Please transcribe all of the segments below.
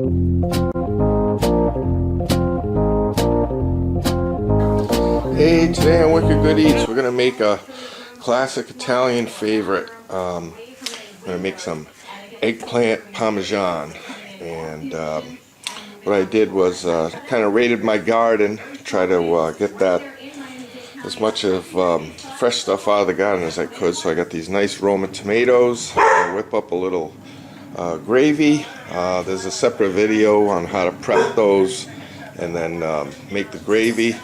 Hey, today on Wicked Good Eats, we're going to make a classic Italian favorite. I'm going to make some eggplant parmesan. And what I did was kind of raided my garden, try to get that as much of fresh stuff out of the garden as I could. So I got these nice Roma tomatoes. I whip up a little gravy. There's a separate video on how to prep those and then make the gravy.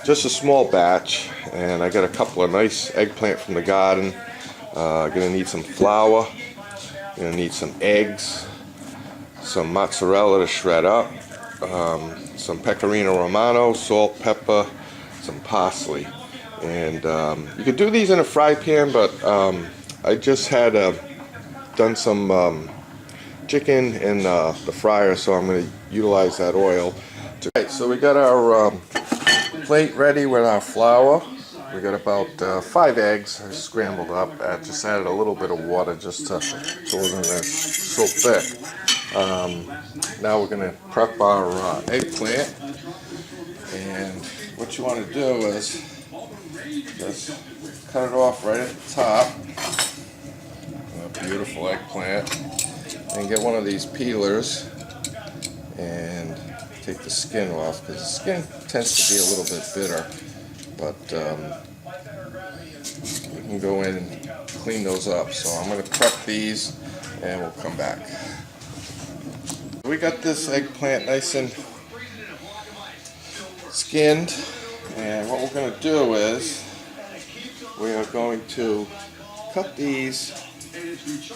Just a small batch, and I got a couple of nice eggplant from the garden. Gonna need some flour, gonna need some eggs, some mozzarella to shred up, some pecorino romano, salt, pepper, some parsley. And you could do these in a fry pan, but I just had done some chicken in the fryer, so I'm going to utilize that oil. Alright, so we got our plate ready with our flour. We got about 5 eggs scrambled up. I just added a little bit of water just to, so it wasn't so thick. Now we're going to prep our eggplant, and what you want to do is just cut it off right at the top. A beautiful eggplant, and get one of these peelers and take the skin off, because the skin tends to be a little bit bitter, but we can go in and clean those up. So I'm going to prep these and we'll come back. We got this eggplant nice and skinned, and what we're going to do is we are going to cut these,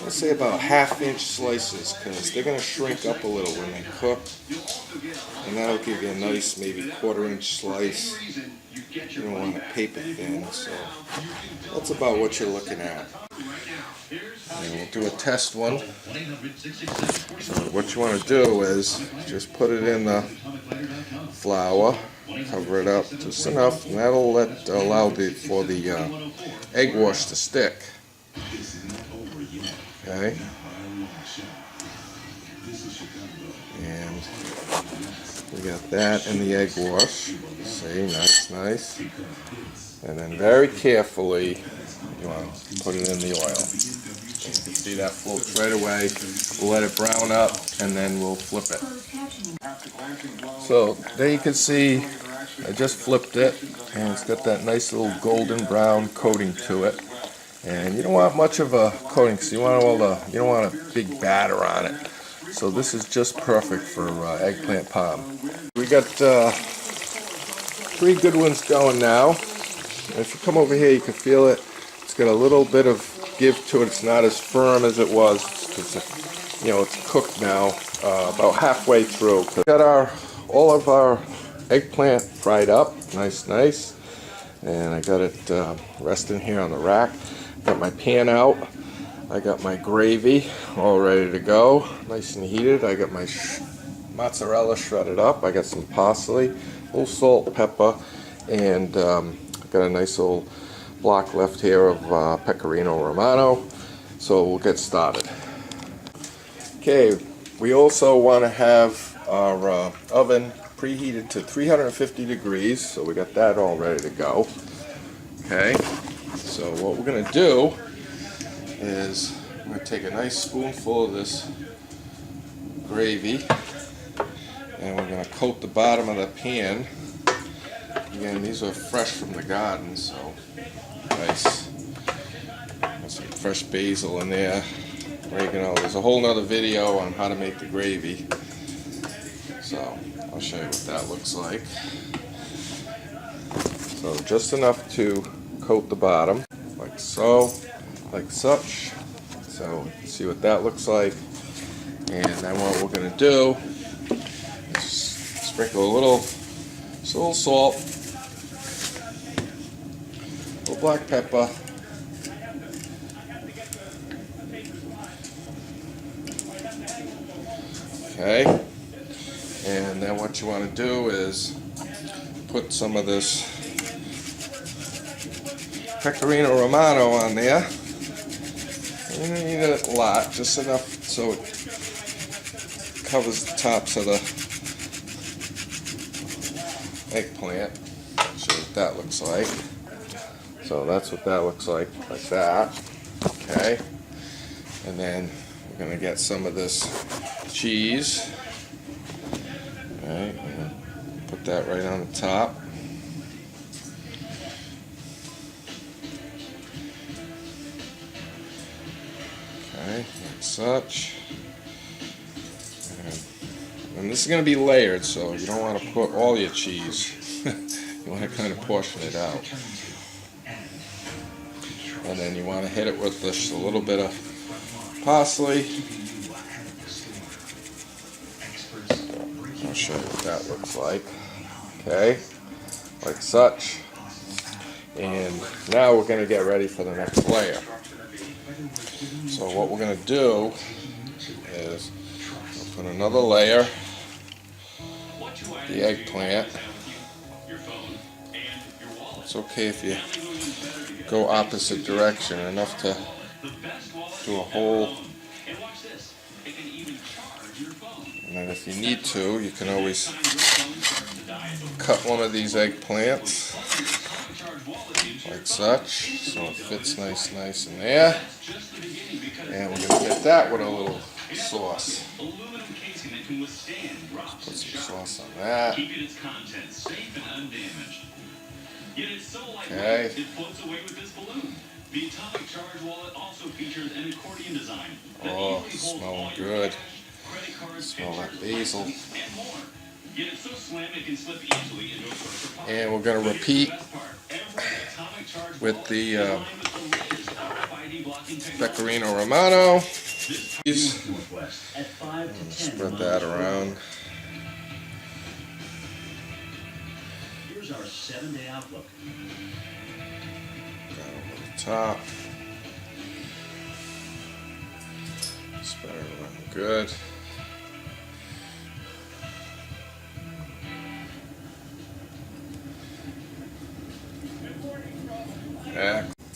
let's say about 1/2-inch slices, because they're going to shrink up a little when they cook, and that'll give you a nice maybe 1/4-inch slice. You don't want it paper thin, so that's about what you're looking at. And we'll do a test one. So what you want to do is just put it in the flour, cover it up just enough, and that'll allow for the egg wash to stick. Okay, and we got that in the egg wash. See, nice. And then very carefully, you want to put it in the oil. You can see that floats right away. We'll let it brown up, and then we'll flip it. So there you can see, I just flipped it, and it's got that nice little golden brown coating to it. And you don't want much of a coating, because you don't want a big batter on it. So this is just perfect for eggplant parm. We got 3 good ones going now. And if you come over here, you can feel it. It's got a little bit of give to it. It's not as firm as it was, because it's cooked now, about halfway through. We got all of our eggplant fried up, nice, and I got it resting here on the rack. Got my pan out. I got my gravy all ready to go, nice and heated. I got my mozzarella shredded up. I got some parsley, a little salt, pepper, and I got a nice little block left here of pecorino romano. So we'll get started. Okay, we also want to have our oven preheated to 350 degrees, so we got that all ready to go. Okay, so what we're going to do is I'm going to take a nice spoonful of this gravy, and we're going to coat the bottom of the pan. Again, these are fresh from the garden, so nice. Got some fresh basil in there, oregano. There's a whole nother video on how to make the gravy, so I'll show you what that looks like. So just enough to coat the bottom, like so, like such. So see what that looks like. And then what we're going to do is sprinkle a little salt, a little black pepper, okay, and then what you want to do is put some of this pecorino romano on there. You don't need it a lot, just enough so it covers the tops of the eggplant. Show what that looks like. So that's what that looks like that. Okay. And then we're going to get some of this cheese. Alright, I'm going to put that right on the top. Okay, like such. And this is going to be layered, so you don't want to put all your cheese. You want to kind of portion it out. And then you want to hit it with just a little bit of parsley. I'll show you what that looks like. Okay, like such. And now we're going to get ready for the next layer. So what we're going to do is put another layer, the eggplant. It's okay if you go opposite direction, enough to do a hole. And then if you need to, you can always cut one of these eggplants like such, so it fits nice in there. And we're going to get that with a little sauce. Let's put some sauce on that. Okay. Oh, smelling good. Smell that basil. And we're going to repeat with the pecorino romano. Spread that around. Here's our 7-day outlook. Got over the top. Spread it around good.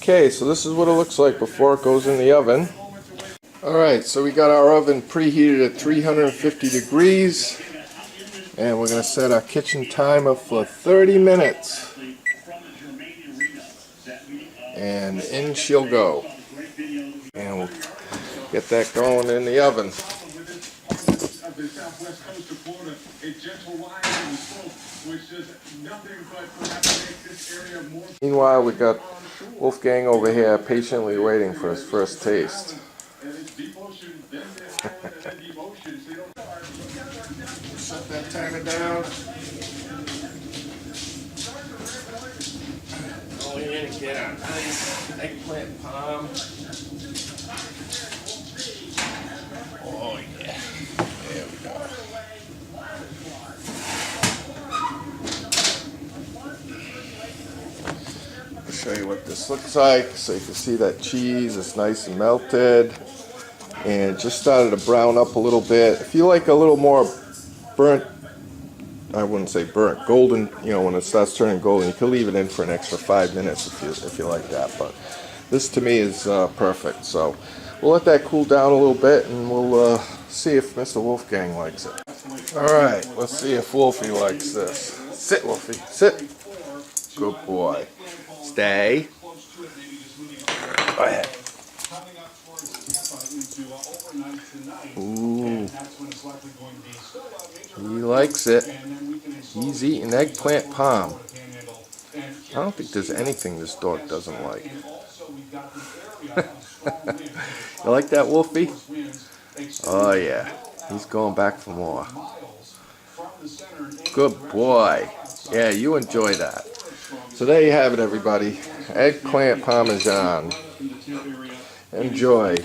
Okay, so this is what it looks like before it goes in the oven. Alright, so we got our oven preheated at 350 degrees. And we're going to set our kitchen timer for 30 minutes. And in she'll go. And we'll get that going in the oven. Meanwhile, we got Wolfgang over here patiently waiting for his first taste. Set that timer down. Oh, we're going to get a nice eggplant parm. Oh yeah, there we go. I'll show you what this looks like. So you can see that cheese is nice and melted. And just started to brown up a little bit. If you like a little more burnt, I wouldn't say burnt, golden, you know, when it starts turning golden, you can leave it in for an extra 5 minutes if you like that. But this to me is perfect. So we'll let that cool down a little bit, and we'll see if Mr. Wolfgang likes it. Alright, let's see if Wolfie likes this. Sit, Wolfie, sit. Good boy. Stay. Go ahead. Ooh. He likes it. He's eating eggplant parm. I don't think there's anything this dog doesn't like. You like that, Wolfie? Oh yeah. He's going back for more. Good boy. Yeah, you enjoy that. So there you have it, everybody. Eggplant Parmesan. Enjoy.